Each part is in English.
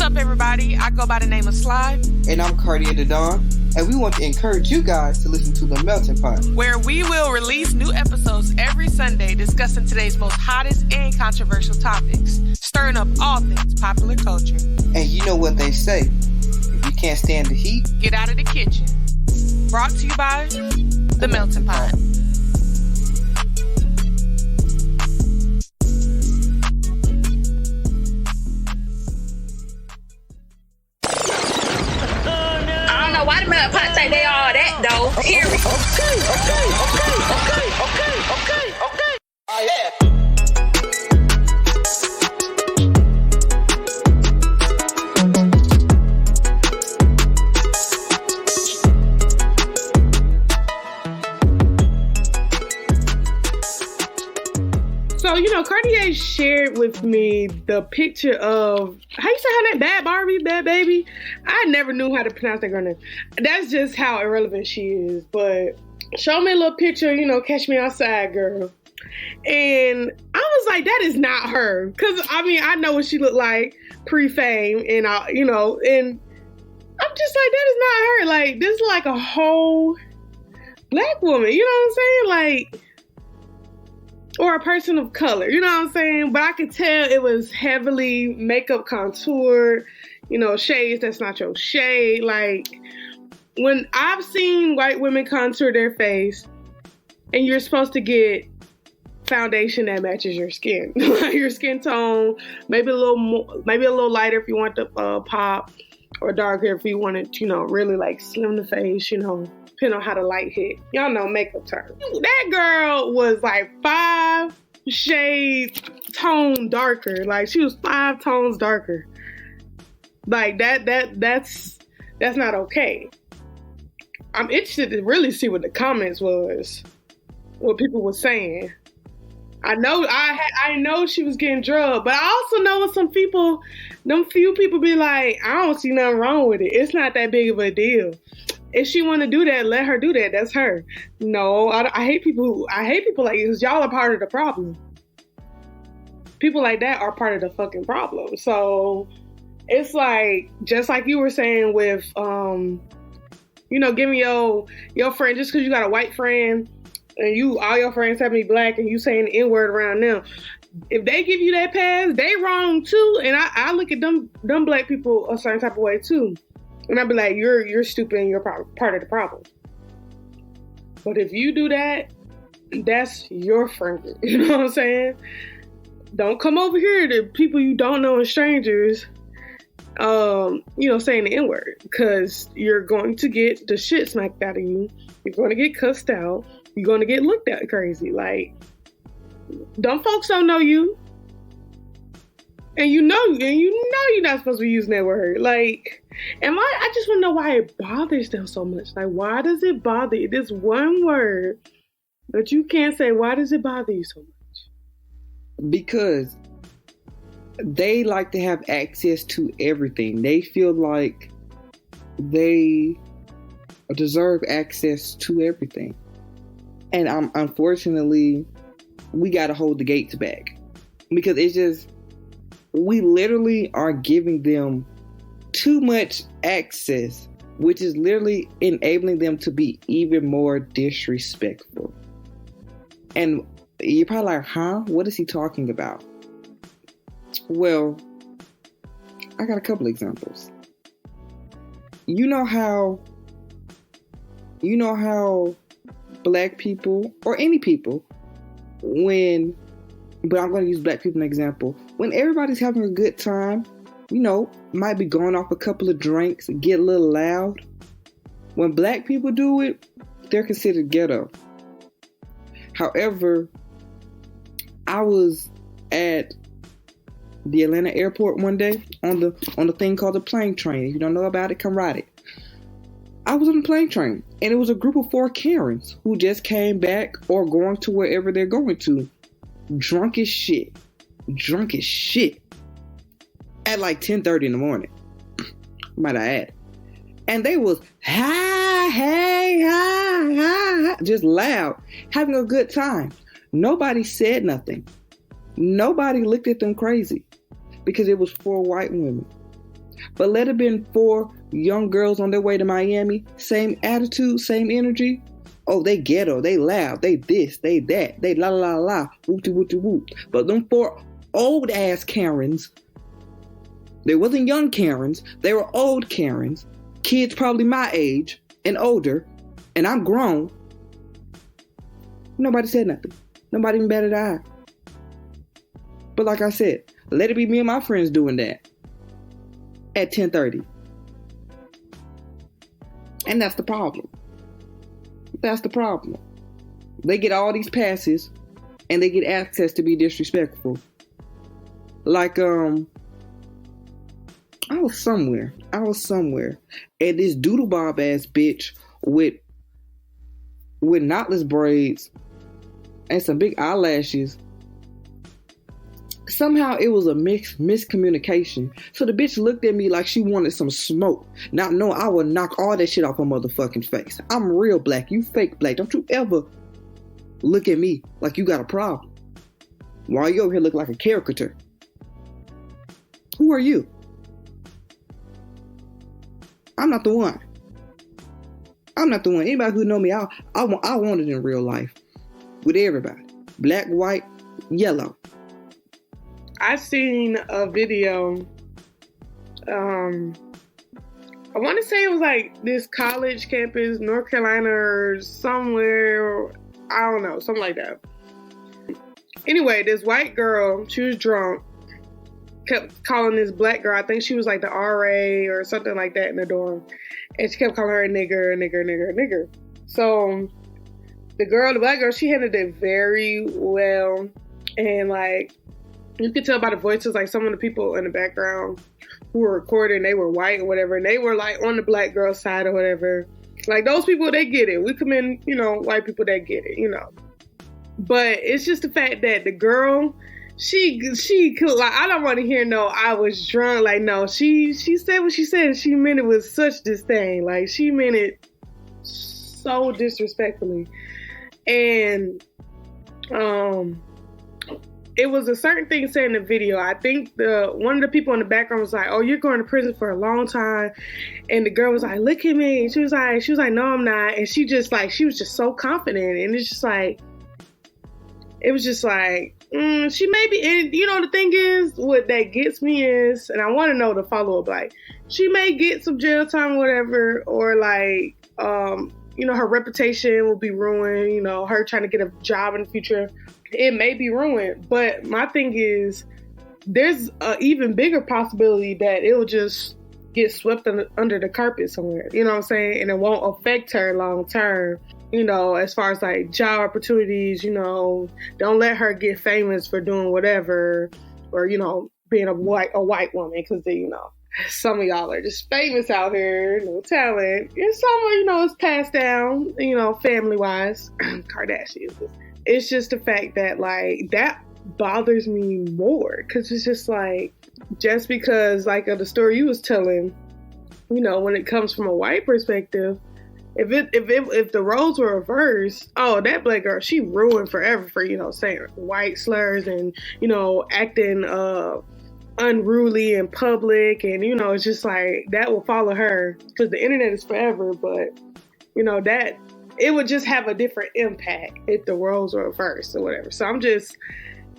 up, everybody? I go by the name of Sly. And I'm KartierDaDon. And we want to encourage you guys to listen to The Melting Pot, where we will release new episodes every Sunday discussing today's most hottest and controversial topics, stirring up all things popular culture. And you know what they say, if you can't stand the heat, get out of the kitchen. Brought to you by The Melting Pot. Why the Melting Pot think they all that though? Here we go. Okay. Oh yeah. So, Cartier shared with me the picture of, how you say her name? Bad Barbie, Bad Baby? I never knew how to pronounce that girl name. That's just how irrelevant she is. But show me a little picture, Catch Me Outside girl. And I was like, that is not her. Because, I know what she looked like pre-fame. And, and I'm just like, that is not her. Like, this is like a whole black woman. You know what I'm saying? Like, or a person of color, you know what I'm saying? But I could tell it was heavily makeup contour, shades that's not your shade. Like, when I've seen white women contour their face, and you're supposed to get foundation that matches your skin, your skin tone, maybe a little lighter if you want the pop, or darker if you want it, really like slim the face, depending on how the light hit. Y'all know makeup terms. That girl was like 5 shades tone darker. Like, she was 5 tones darker. Like, that's not okay. I'm interested to really see what the comments was, what people were saying. I know she was getting drugged, but I also know with some people, them few people be like, I don't see nothing wrong with it. It's not that big of a deal. If she want to do that, let her do that. That's her. No, I hate people like this. Y'all are part of the problem. People like that are part of the fucking problem. So it's like, just like you were saying with, giving your friend, just because you got a white friend and all your friends have to be black and you saying the N-word around them. If they give you that pass, they wrong too. And I look at them black people a certain type of way too. And I'd be like, you're stupid and you're part of the problem. But if you do that, that's your friend. You know what I'm saying? Don't come over here to people you don't know and strangers, saying the N-word. Because you're going to get the shit smacked out of you. You're going to get cussed out. You're going to get looked at crazy. Like, them folks don't know you. And you're not supposed to be using that word. Like, I just want to know why it bothers them so much. Like, why does it bother you? This one word that you can't say, why does it bother you so much? Because they like to have access to everything. They feel like they deserve access to everything. And unfortunately, we got to hold the gates back. Because it's just, we literally are giving them too much access, which is literally enabling them to be even more disrespectful. And you're probably like, huh? What is he talking about? Well, I got a couple examples. You know how black people, or any people, but I'm going to use black people as an example. When everybody's having a good time, might be going off a couple of drinks, get a little loud. When black people do it, they're considered ghetto. However, I was at the Atlanta airport one day on the thing called the plane train. If you don't know about it, come ride it. I was on the plane train, and it was a group of 4 Karens who just came back or going to wherever they're going to. Drunk as shit. At like 10:30 in the morning. Might I add. And they was, hi, hey, hi, just loud, having a good time. Nobody said nothing. Nobody looked at them crazy because it was 4 white women. But let it been 4 young girls on their way to Miami, same attitude, same energy. Oh, they ghetto, they loud, they this, they that, they la la la, whoopty whoopty whoop. But them 4 old ass Karens, they wasn't young Karens, they were old Karens, kids probably my age and older, and I'm grown. Nobody said nothing. Nobody even batted an eye. But like I said, let it be me and my friends doing that at 10:30. And that's the problem. That's the problem. They get all these passes and they get access to be disrespectful. Like, I was somewhere, and this doodle bob ass bitch with knotless braids and some big eyelashes. Somehow it was a miscommunication. So the bitch looked at me like she wanted some smoke. Not knowing I would knock all that shit off her motherfucking face. I'm real black. You fake black. Don't you ever look at me like you got a problem. While you over here look like a caricature. Who are you? I'm not the one. Anybody who know me, I want it in real life. With everybody. Black, white, yellow. I seen a video. I want to say it was like this college campus, North Carolina or somewhere. I don't know, something like that. Anyway, this white girl, she was drunk, kept calling this black girl, I think she was like the RA or something like that in the dorm. And she kept calling her a nigger. So the black girl, she handled it very well. And like, you could tell by the voices, like some of the people in the background who were recording, they were white or whatever, and they were like on the black girl side or whatever. Like those people, they get it. We commend, white people that get it, But it's just the fact that the girl, she could, like, I don't want to hear no, I was drunk. Like, no, she said what she said, and she meant it with such disdain. Like, she meant it so disrespectfully. And, it was a certain thing said in the video. I think one of the people in the background was like, "Oh, you're going to prison for a long time," and the girl was like, "Look at me." And she was like, "No, I'm not." And she was just so confident, and it's just like, it was just like, she may be. And the thing is, what that gets me is, and I want to know the follow up. Like, she may get some jail time, or whatever, or like, her reputation will be ruined. Her trying to get a job in the future. It may be ruined, but my thing is, there's an even bigger possibility that it will just get swept under the carpet somewhere. You know what I'm saying? And it won't affect her long term. As far as like job opportunities. Don't let her get famous for doing whatever, or being a white woman, because some of y'all are just famous out here, no talent. And some, it's passed down, family wise. Kardashians. It's just the fact that, like, that bothers me more. Because it's just like, just because, like, of the story you was telling, when it comes from a white perspective, if the roles were reversed, oh, that black girl, she ruined forever for, saying white slurs and, acting unruly in public. And, it's just like, that will follow her. Because the internet is forever. But, that... it would just have a different impact if the roles were reversed or whatever. So I'm just,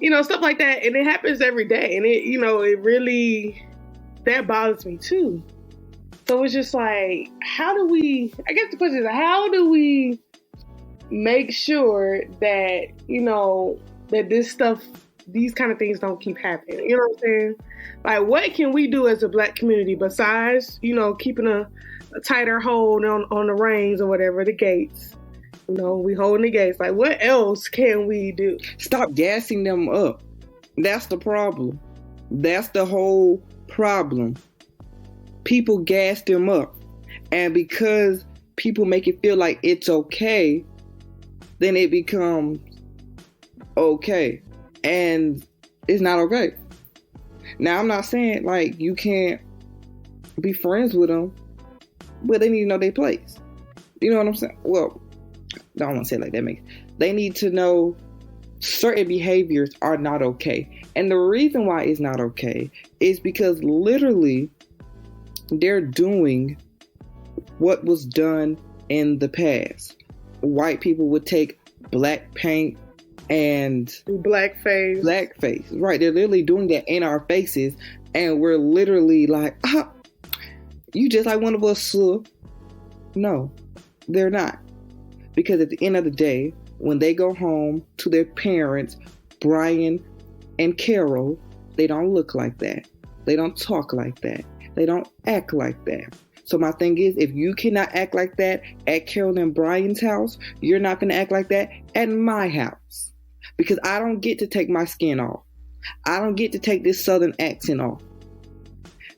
stuff like that. And it happens every day. And it, it really, that bothers me too. So it's just like, I guess the question is, how do we make sure that, that this stuff, these kind of things don't keep happening? You know what I'm saying? Like, what can we do as a black community besides, keeping a tighter hold on the reins or whatever, the gates. We holding the gates. Like, what else can we do? Stop gassing them up. That's the problem. That's the whole problem. People gas them up. And because people make it feel like it's okay, then it becomes okay. And it's not okay. Now, I'm not saying, like, you can't be friends with them, but they need to know their place. You know what I'm saying? Well, I don't want to say it like that. They need to know certain behaviors are not okay. And the reason why it's not okay is because literally they're doing what was done in the past. White people would take black paint and blackface. Right. They're literally doing that in our faces. And we're literally like, you just like one of us, sir. No, they're not. Because at the end of the day, when they go home to their parents, Brian and Carol, they don't look like that. They don't talk like that. They don't act like that. So my thing is, if you cannot act like that at Carol and Brian's house, you're not going to act like that at my house. Because I don't get to take my skin off. I don't get to take this Southern accent off.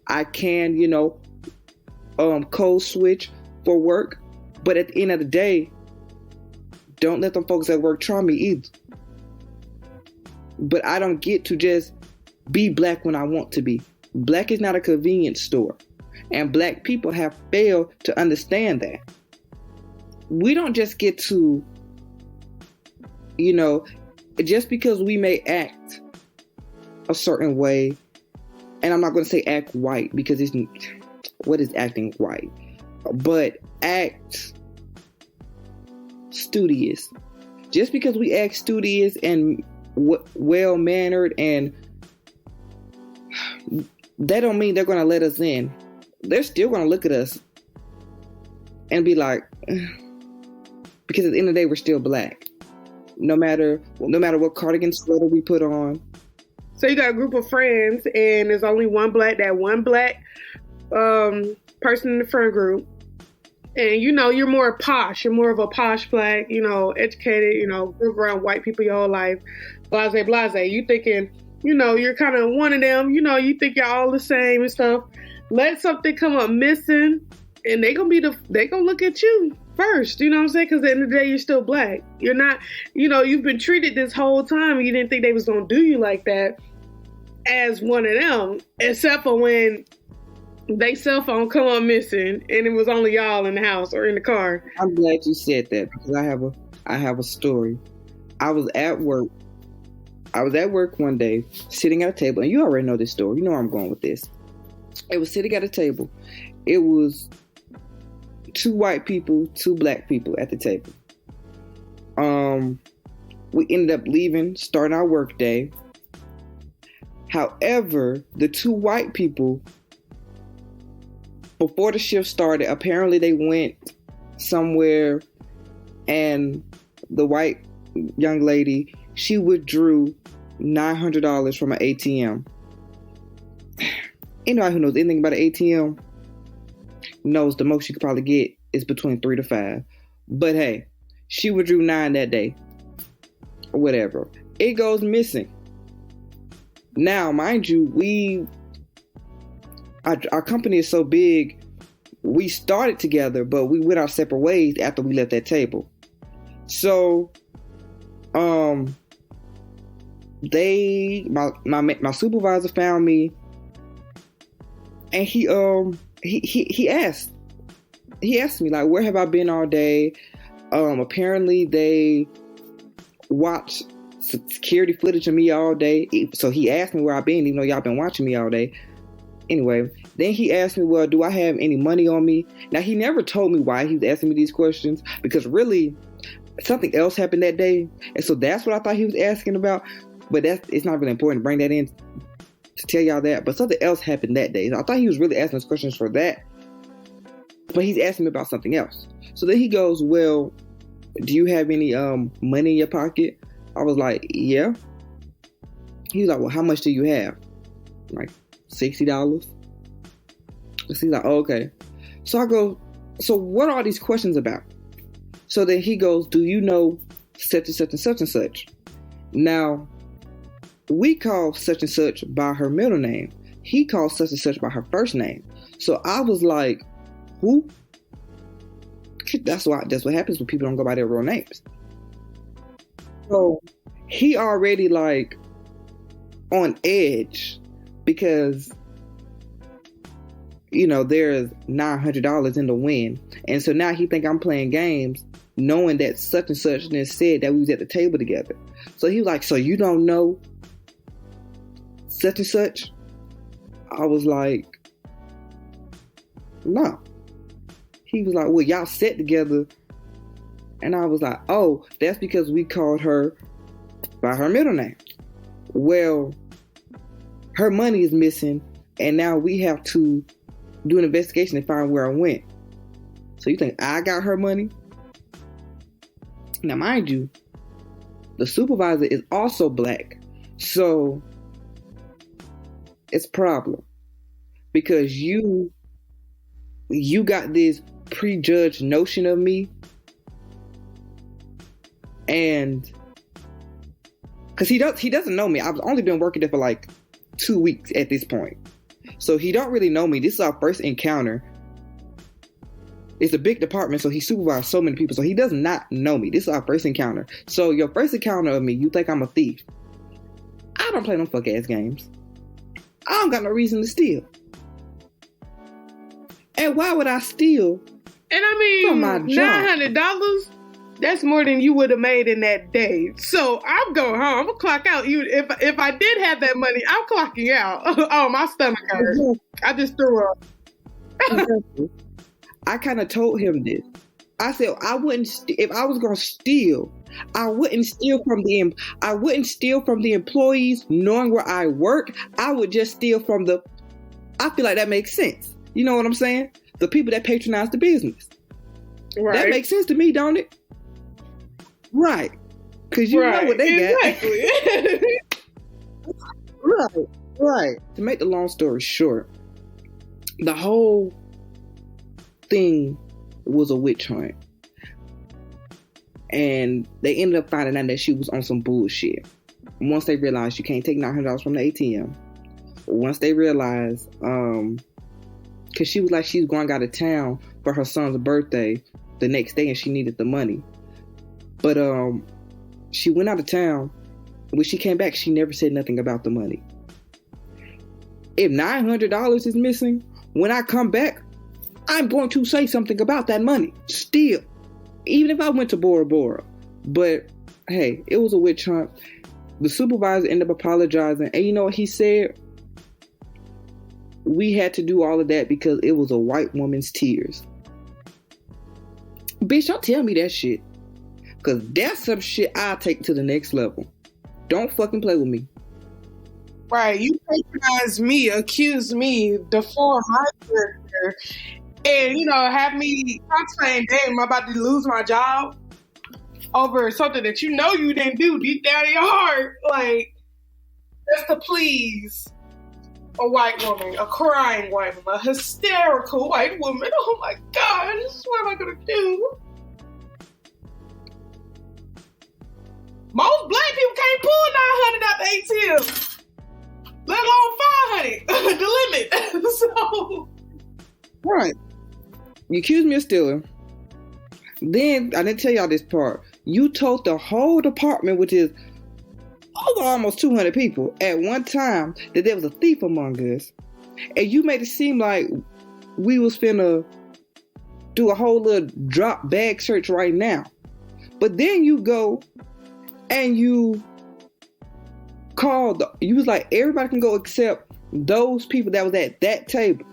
I can, code switch for work. But at the end of the day, don't let them folks at work try me either. But I don't get to just be black when I want to be. Black is not a convenience store. And black people have failed to understand that. We don't just get to, just because we may act a certain way, and I'm not going to say act white because what is acting white? But act studious. Just because we act studious and well-mannered, and that don't mean they're going to let us in. They're still going to look at us and be like, because at the end of the day, we're still black. No matter what cardigan sweater we put on. So you got a group of friends, and there's only one black person in the friend group. And, you're more posh. You're more of a posh black, educated, grew around white people your whole life. Blase. You thinking, you're kind of one of them. You think you're all the same and stuff. Let something come up missing, and they gonna look at you first. You know what I'm saying? Because at the end of the day, you're still black. You're not, you've been treated this whole time. And you didn't think they was gonna do you like that as one of them, except for when they cell phone come up missing, and it was only y'all in the house or in the car. I'm glad you said that because I have a story. I was at work one day, sitting at a table, and you already know this story. You know where I'm going with this. It was sitting at a table. It was 2 white people, 2 black people at the table. We ended up leaving, starting our work day. However, the 2 white people, before the shift started, apparently they went somewhere, and the white young lady, she withdrew $900 from an ATM. Anybody who knows anything about an ATM knows the most you could probably get is between 3 to 5. But hey, she withdrew 9 that day. Or whatever. It goes missing. Now, mind you, our company is so big, we started together, but we went our separate ways after we left that table. So, my supervisor found me, and he asked me, like, where have I been all day? Apparently they watched security footage of me all day. So he asked me where I've been, even though y'all been watching me all day. Anyway, then he asked me, well, do I have any money on me? Now, he never told me why he was asking me these questions, because really something else happened that day. And so that's what I thought he was asking about. But it's not really important to bring that in to tell y'all that. But something else happened that day. So I thought he was really asking us questions for that. But he's asking me about something else. So then he goes, well, do you have any money in your pocket? I was like, yeah. He was like, well, how much do you have? I'm like, $60. So he's like, oh, okay. So I go, so what are all these questions about? So then he goes, do you know such and such and such and such? Now, we call such and such by her middle name. He calls such and such by her first name. So I was like, who? That's what happens when people don't go by their real names. So he already like on edge because, you know, there's $900 in the win. And so now he think I'm playing games knowing that such and such and said that we was at the table together. So he was like, so you don't know such and such? I was like, No. He was like, well, y'all sat together. And I was like, oh, that's because we called her by her middle name. Well, her money is missing, and now we have to do an investigation and find where it went. So you think I got her money? Now, mind you, the supervisor is also black. So it's a problem. Because you got this prejudged notion of me. And because he doesn't know me. I've only been working there for like 2 weeks at this point. So he don't really know me. This is our first encounter. It's a big department, so he supervised so many people. So he does not know me. This is our first encounter. So your first encounter of me, you think I'm a thief. I don't play no fuck ass games. I don't got no reason to steal. And why would I steal? And I mean, from my job? $900, that's more than you would have made in that day. So I'm going home. I'm gonna clock out. If I did have that money, I'm clocking out. Oh, my stomach hurt. I just threw up. I kind of told him this. I said I wouldn't if I was gonna steal. I wouldn't steal from the employees knowing where I work. I would just steal from the. I feel like that makes sense. You know what I'm saying? The people that patronize the business. Right. That makes sense to me, don't it? Right. Because you know what they got. Right. To make the long story short, the whole thing was a witch hunt. And they ended up finding out that she was on some bullshit. Once they realized you can't take $900 from the ATM. Once they realized, because she was like she was going out of town for her son's birthday the next day and she needed the money. But she went out of town. When she came back, she never said nothing about the money. If $900 is missing, when I come back, I'm going to say something about that money. Still. Even if I went to Bora Bora. But, hey, it was a witch hunt. The supervisor ended up apologizing. And you know what he said? We had to do all of that because it was a white woman's tears. Bitch, don't tell me that shit. Because that's some shit I'll take to the next level. Don't fucking play with me. Right. You patronize me, accuse me, deform my character, and, have me contemplating, damn, I'm about to lose my job over something that you know you didn't do deep down in your heart. Like, just to please a white woman, a crying white woman, a hysterical white woman. Oh my God, what am I going to do? Most black people can't pull $900 out the ATM, let alone $500, the limit. So, right. You accused me of stealing. Then, I didn't tell y'all this part. You told the whole department, which is over almost 200 people, at one time that there was a thief among us. And you made it seem like we was finna do a whole little drop bag search right now. But then you go and you called, you was like, everybody can go except those people that was at that table.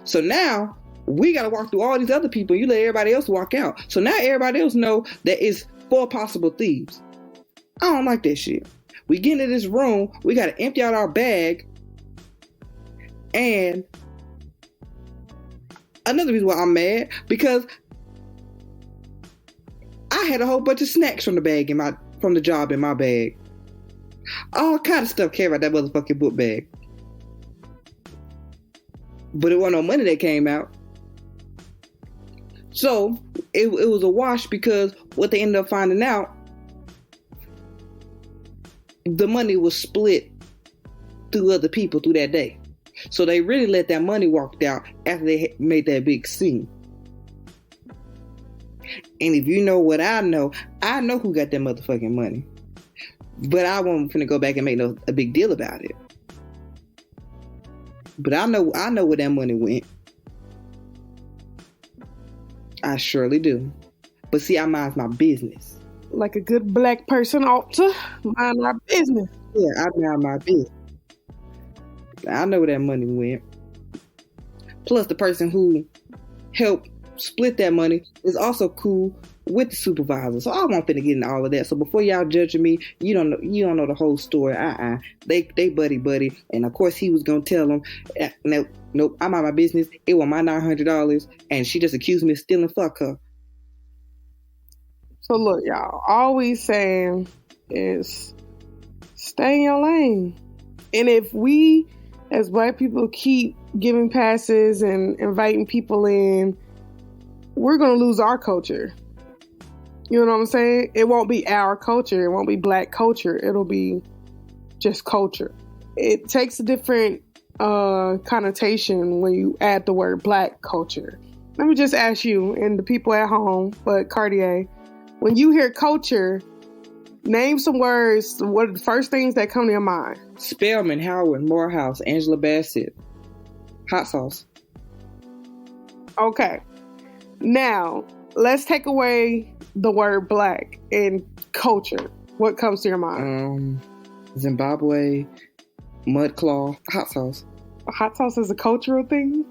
So now, we got to walk through all these other people. You let everybody else walk out. So now everybody else know that it's 4 possible thieves. I don't like that shit. We get into this room. We got to empty out our bag. And another reason why I'm mad, because I had a whole bunch of snacks from the bag from the job in my bag. All kind of stuff came out that motherfucking book bag. But it wasn't no money that came out. So, it was a wash because what they ended up finding out, the money was split through other people through that day. So they really let that money walk out after they made that big scene. And if you know what I know who got that motherfucking money. But I wasn't finna go back and make a big deal about it. But I know where that money went. I surely do. But see, I mind my business. Like a good black person ought to mind our business. Yeah, I mind my business. I know where that money went. Plus, the person who helped split that money is also cool with the supervisor. So I won't finna get into all of that. So before y'all judging me, you don't know the whole story. They buddy, and of course he was gonna tell them, nope, I'm out of my business. It was my $900, and she just accused me of stealing. Fuck her. So look, y'all, all we saying is stay in your lane. And if we as Black people keep giving passes and inviting people in, we're gonna lose our culture. You know what I'm saying? It won't be our culture. It won't be Black culture. It'll be just culture. It takes a different connotation when you add the word Black culture. Let me just ask you and the people at home, but Cartier, when you hear culture, name some words. What are the first things that come to your mind? Spelman, Howard, Morehouse, Angela Bassett, hot sauce. Okay. Now, let's take away the word Black and culture. What comes to your mind? Zimbabwe, Mudclaw, hot sauce. Hot sauce is a cultural thing?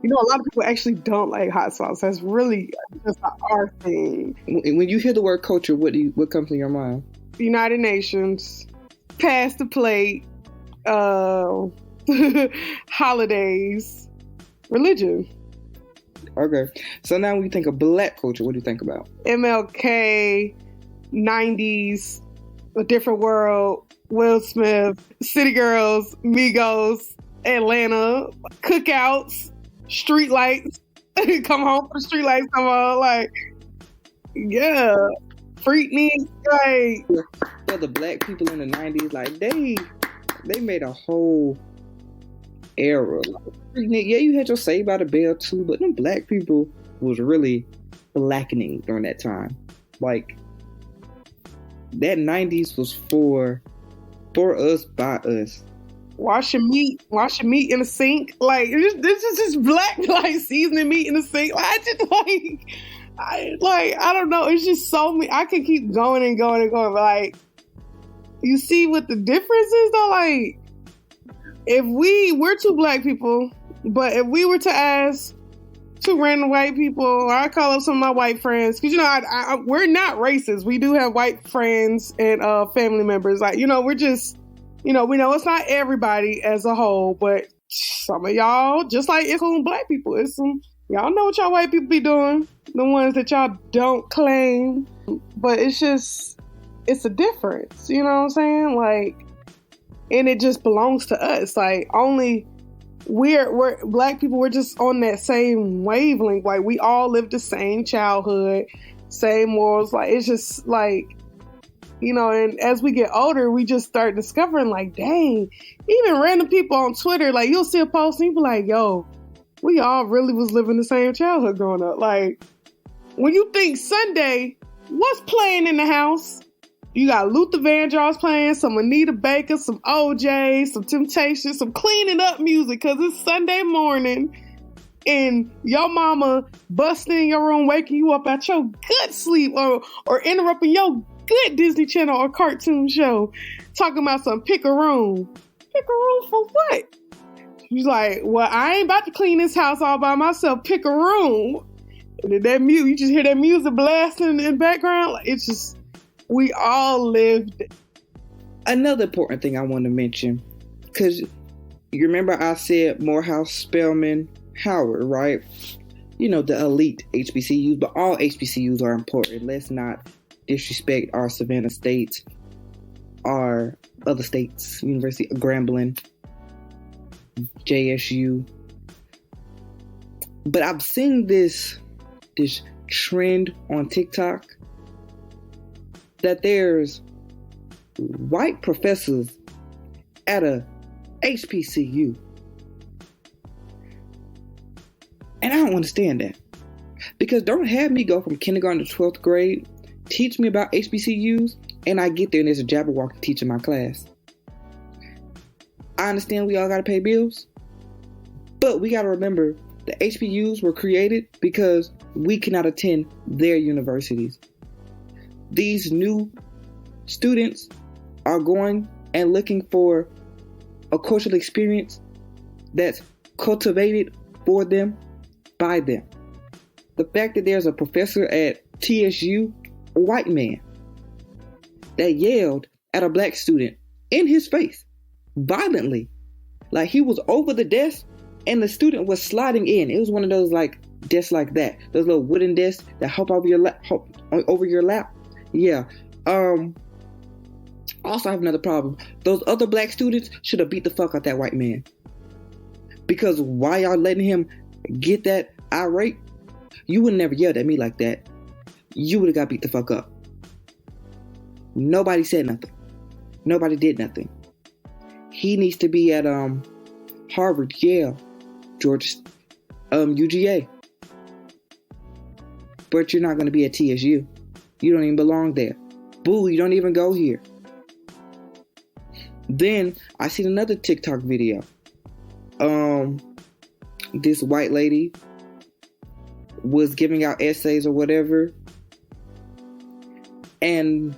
You know, a lot of people actually don't like hot sauce. That's really just our thing. When you hear the word culture, what comes to your mind? United Nations, pass the plate, holidays, religion. Okay. So now when you think of Black culture, what do you think about? MLK, 90s, A Different World, Will Smith, City Girls, Migos, Atlanta, cookouts, street lights. Come home for the street lights. Come on, like, yeah. Freaknik, like. For the Black people in the 90s, like, they made a whole era. Like, Freaknik, yeah, you had your Saved by the Bell too, but them Black people was really blackening during that time. Like, that 90s was for us, by us. Wash your meat in the sink. Like, this is just Black, like, seasoning meat in the sink. Like, I don't know. It's just so many. I can keep going and going and going. But, like, you see what the difference is, though? Like, if we're two Black people, but if we were to ask two random white people, or I call up some of my white friends, because, you know, we're not racist. We do have white friends and family members. Like, you know, we're just, you know, we know it's not everybody as a whole, but some of y'all, just like it's some Black people, it's some, y'all know what y'all white people be doing, the ones that y'all don't claim, but it's just, it's a difference, you know what I'm saying? Like, and it just belongs to us. Like, only we're Black people, we're just on that same wavelength. Like, we all live the same childhood, same morals. Like, it's just like, you know, and as we get older, we just start discovering, like, dang, even random people on Twitter, like, you'll see a post and you be like, yo, we all really was living the same childhood growing up. Like, when you think Sunday, what's playing in the house? You got Luther Vandross playing, some Anita Baker, some OJ, some Temptation, some cleaning up music, because it's Sunday morning and your mama busting in your room, waking you up out your good sleep, or interrupting your good Disney Channel or cartoon show, talking about some pick a room. Pick a room for what? She's like, well, I ain't about to clean this house all by myself. Pick a room. And then that music, you just hear that music blasting in the background. Like, it's just, we all lived. Another important thing I want to mention, because you remember I said Morehouse, Spelman, Howard, right? You know, the elite HBCUs, but all HBCUs are important. Let's not disrespect our Savannah states, our other states, University of Grambling, JSU. But I've seen this trend on TikTok that there's white professors at a HBCU. And I don't understand that. Because don't have me go from kindergarten to 12th grade, teach me about HBCUs, and I get there and there's a Jabberwocky teaching my class. I understand we all got to pay bills, but we got to remember the HBCUs were created because we cannot attend their universities. These new students are going and looking for a cultural experience that's cultivated for them, by them. The fact that there's a professor at TSU, a white man, that yelled at a black student in his face, violently. Like he was over the desk and the student was sliding in. It was one of those like desks like that. Those little wooden desks that hop over your lap. Yeah. Also, I have another problem. Those other black students should have beat the fuck out that white man. Because why y'all letting him get that irate? You would never yelled at me like that. You would have got beat the fuck up. Nobody said nothing. Nobody did nothing. He needs to be at Harvard, Yale, Georgia, UGA. But you're not going to be at TSU. You don't even belong there. Boo, you don't even go here. Then I seen another TikTok video. This white lady was giving out essays or whatever, and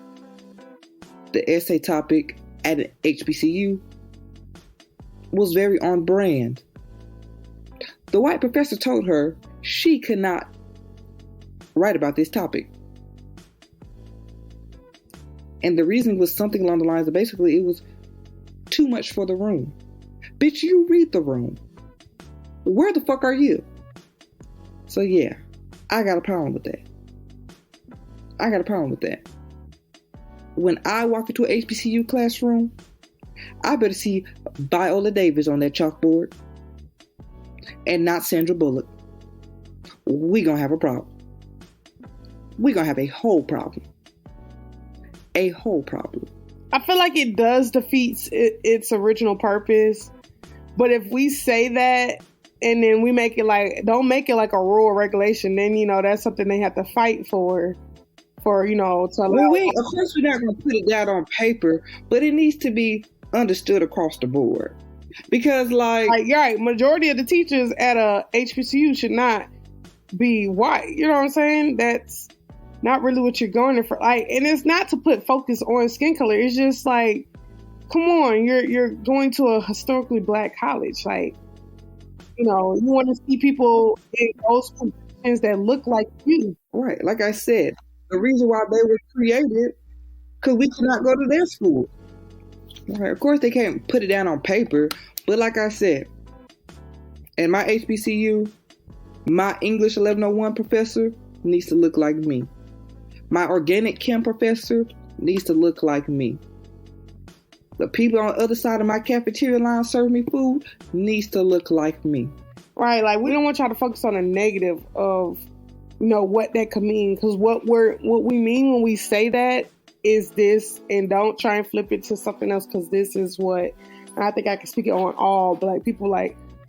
the essay topic at an HBCU was very on brand. The white professor told her she could not write about this topic. And the reason was something along the lines of basically it was too much for the room. Bitch, you read the room. Where the fuck are you? So yeah, I got a problem with that. When I walk into an HBCU classroom, I better see Viola Davis on that chalkboard and not Sandra Bullock. We gonna have a problem. We gonna have a whole problem. A whole problem. I feel like it does defeat its original purpose. But if we say that and then we make it like, don't make it like a rule or regulation, then, that's something they have to fight for, to allow. Well, of course we're not going to put it down on paper, but it needs to be understood across the board. Because you're right, majority of the teachers at a HBCU should not be white. You know what I'm saying? That's not really what you're going there for. And it's not to put focus on skin color. It's just like, come on, you're going to a historically black college. You want to see people in those positions that look like you. Right. Like I said, the reason why they were created, because we cannot go to their school. Right. Of course, they can't put it down on paper. But like I said, in my HBCU, my English 1101 professor needs to look like me. My organic chem professor needs to look like me. The people on the other side of my cafeteria line serving me food needs to look like me. Right, we don't want y'all to focus on the negative of, what that could mean. Because what we mean when we say that is this, and don't try and flip it to something else, because this is what, and I think I can speak it on all black people.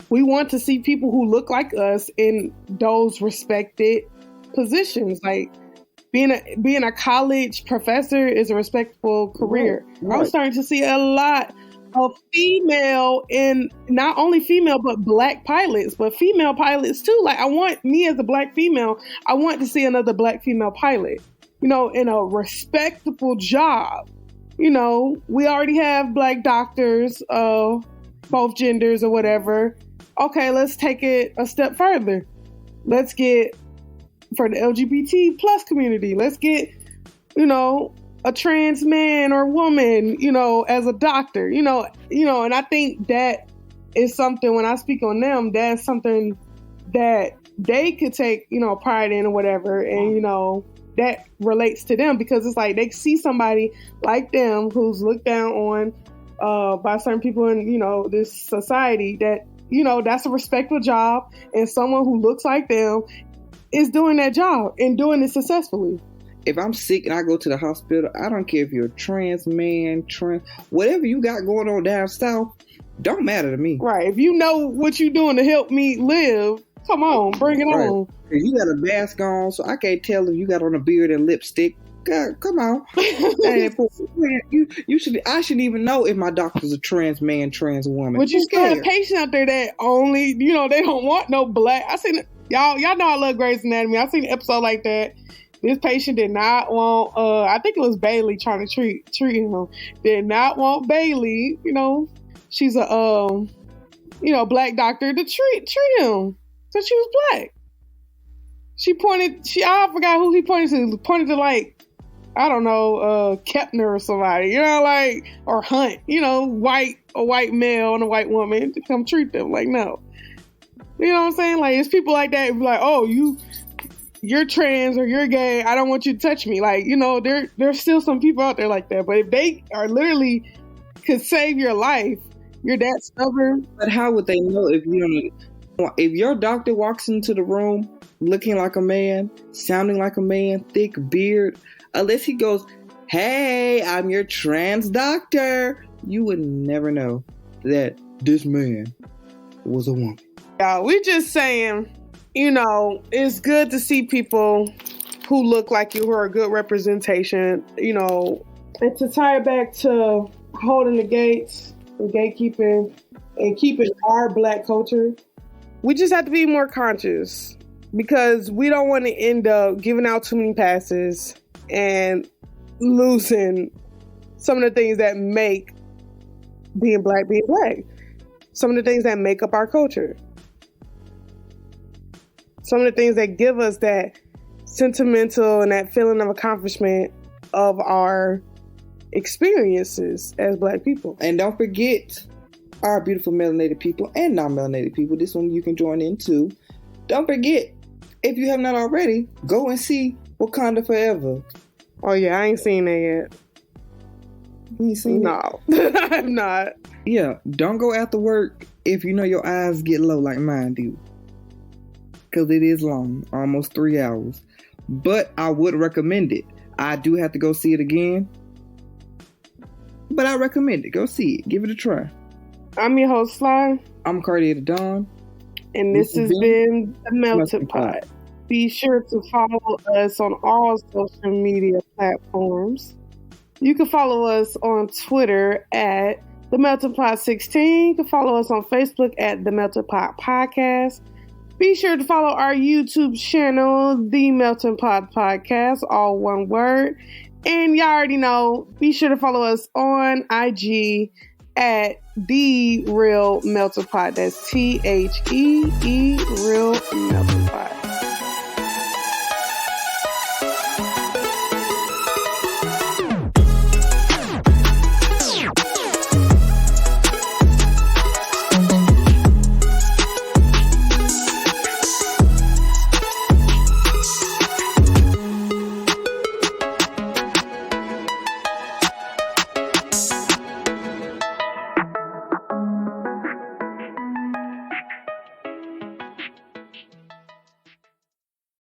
We want to see people who look like us in those respected positions. Being a college professor is a respectable career. Right. I'm starting to see a lot of female, and not only female, but black pilots, but female pilots too. I want me as a black female, I want to see another black female pilot, in a respectable job. We already have black doctors of both genders or whatever. Okay, let's take it a step further. Let's get, for the LGBT plus community, let's get, a trans man or woman, as a doctor, and I think that is something, when I speak on them, that's something that they could take, pride in or whatever. And, that relates to them, because it's they see somebody like them who's looked down on by certain people in, this society, that, that's a respectable job, and someone who looks like them is doing that job and doing it successfully. If I'm sick and I go to the hospital, I don't care if you're a trans man, whatever you got going on down south, don't matter to me. Right. If you know what you're doing to help me live, come on, bring it on. You got a mask on, so I can't tell if you got on a beard and lipstick. God, come on. You should. I shouldn't even know if my doctor's a trans man, trans woman. But you still have patients out there that only, they don't want no black. I seen y'all know I love Grey's Anatomy. I seen an episode like that. This patient did not want, I think it was Bailey trying to treat him. Did not want Bailey, she's a, black doctor to treat him. So she was black. I forgot who he pointed to. He pointed to like, I don't know, Kepner or somebody, you know, like, or Hunt, you know, a white male and a white woman to come treat them. Like, no. You know what I'm saying? Like, it's people like that, like, oh, you're trans or you're gay, I don't want you to touch me. Like, you know, there's still some people out there like that. But if they are literally could save your life, you're that stubborn. But how would they know if you don't? If your doctor walks into the room looking like a man, sounding like a man, thick beard, unless he goes, hey, I'm your trans doctor, you would never know that this man was a woman. Yeah, we just saying, you know, it's good to see people who look like you, who are a good representation, you know, and to tie it back to holding the gates and gatekeeping and keeping our Black culture, we just have to be more conscious because we don't want to end up giving out too many passes and losing some of the things that make being Black. Some of the things that make up our culture. Some of the things that give us that sentimental and that feeling of accomplishment of our experiences as Black people. And don't forget our beautiful melanated people and non-melanated people. This one you can join in too. Don't forget, if you have not already, go and see Wakanda Forever. Oh yeah, I ain't seen that yet. You ain't seen No, I have not. Yeah, don't go after work if you know your eyes get low like mine do. Because it is long, almost 3 hours. But I would recommend it. I do have to go see it again. But I recommend it. Go see it. Give it a try. I'm your host, Sly. I'm KartierDaDon. And this has been The Melting Pot. Be sure to follow us on all social media platforms. You can follow us on Twitter at The Melting Pot 16. You can follow us on Facebook at The Melting Pot Podcast. Be sure to follow our YouTube channel, The Melting Pot Podcast, all one word. And y'all already know, be sure to follow us on IG at The Real Melting Pot. That's THEE Real Melting Pot.